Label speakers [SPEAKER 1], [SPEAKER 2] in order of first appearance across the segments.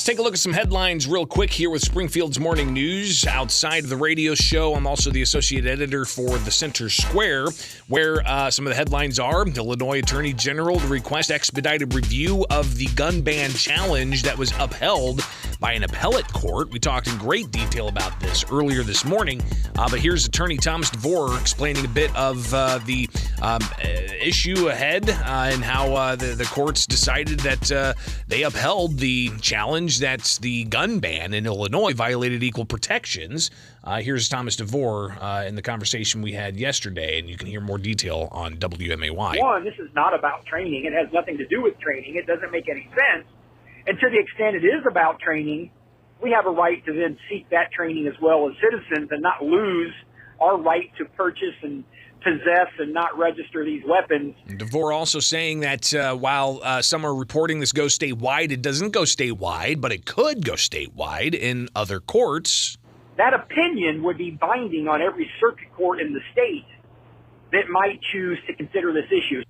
[SPEAKER 1] take a look at some headlines real quick here with Springfield's Morning News. Outside of the radio show, I'm also the associate editor for the Center Square, where some of the headlines are: Illinois Attorney General to request expedited review of the gun ban challenge that was upheld by an appellate court. We talked in great detail about this earlier this morning, but here's Attorney Thomas DeVore explaining a bit of the issue ahead and how the courts decided that they upheld the challenge that the gun ban in Illinois violated equal protections. Here's Thomas DeVore in the conversation we had yesterday, and you can hear more detail on WMAY.
[SPEAKER 2] One, this is not about training. It has nothing to do with training. It doesn't make any sense. And to the extent it is about training, we have a right to then seek that training as well as citizens and not lose our right to purchase and possess and not register these weapons.
[SPEAKER 1] DeVore also saying that while some are reporting this goes statewide, it doesn't go statewide, but it could go statewide in other courts.
[SPEAKER 2] That opinion would be binding on every circuit court in the state that might choose to consider this issue.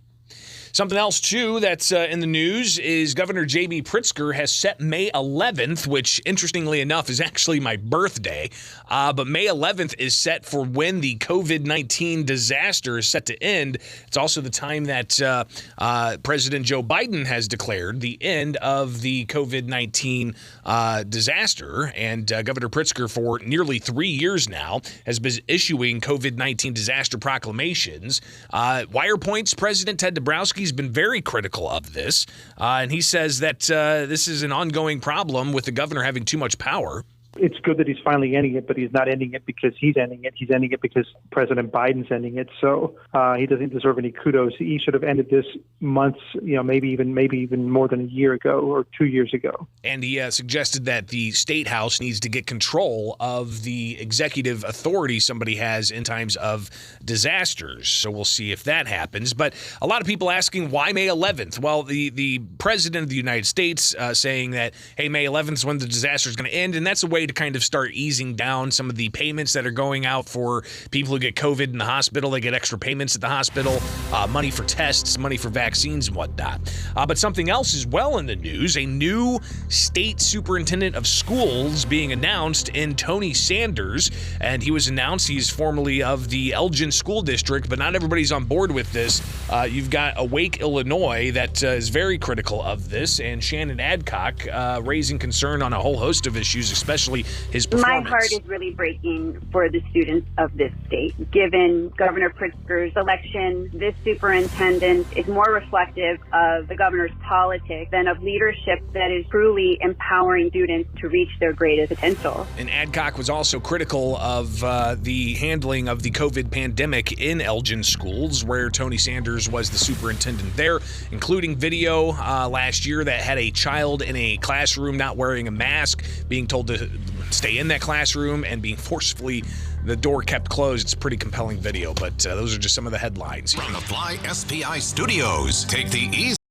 [SPEAKER 1] Something else, too, that's in the news is Governor J.B. Pritzker has set May 11th, which, interestingly enough, is actually my birthday. But May 11th is set for when the COVID-19 disaster is set to end. It's also the time that President Joe Biden has declared the end of the COVID-19 disaster. And Governor Pritzker, for nearly 3 years now, has been issuing COVID-19 disaster proclamations. Wirepoint's President Ted Dabrowski has been very critical of this, and he says that this is an ongoing problem with the governor having too much power.
[SPEAKER 3] It's good that he's finally ending it, but he's not ending it because he's ending it. He's ending it because President Biden's ending it. So he doesn't deserve any kudos. He should have ended this months, maybe even more than a year ago or 2 years ago.
[SPEAKER 1] And he suggested that the State House needs to get control of the executive authority somebody has in times of disasters. So we'll see if that happens. But a lot of people asking, why May 11th? Well, the President of the United States saying that, hey, May 11th is when the disaster is going to end, and that's a way to kind of start easing down some of the payments that are going out for people who get COVID in the hospital. They get extra payments at the hospital, money for tests, money for vaccines and whatnot. But something else is well in the news. A new state superintendent of schools being announced in Tony Sanders. And he was announced, he's formerly of the Elgin School District, but not everybody's on board with this. You've got Awake, Illinois that is very critical of this, and Shannon Adcock raising concern on a whole host of issues, especially his performance.
[SPEAKER 4] My heart is really breaking for the students of this state. Given Governor Pritzker's election, this superintendent is more reflective of the governor's politics than of leadership that is truly empowering students to reach their greatest potential.
[SPEAKER 1] And Adcock was also critical of the handling of the COVID pandemic in Elgin schools, where Tony Sanders was the superintendent there, including video last year that had a child in a classroom not wearing a mask, being told to stay in that classroom and being forcefully the door kept closed. It's a pretty compelling video, but those are just some of the headlines.
[SPEAKER 5] From the Fly SPI Studios, take the easy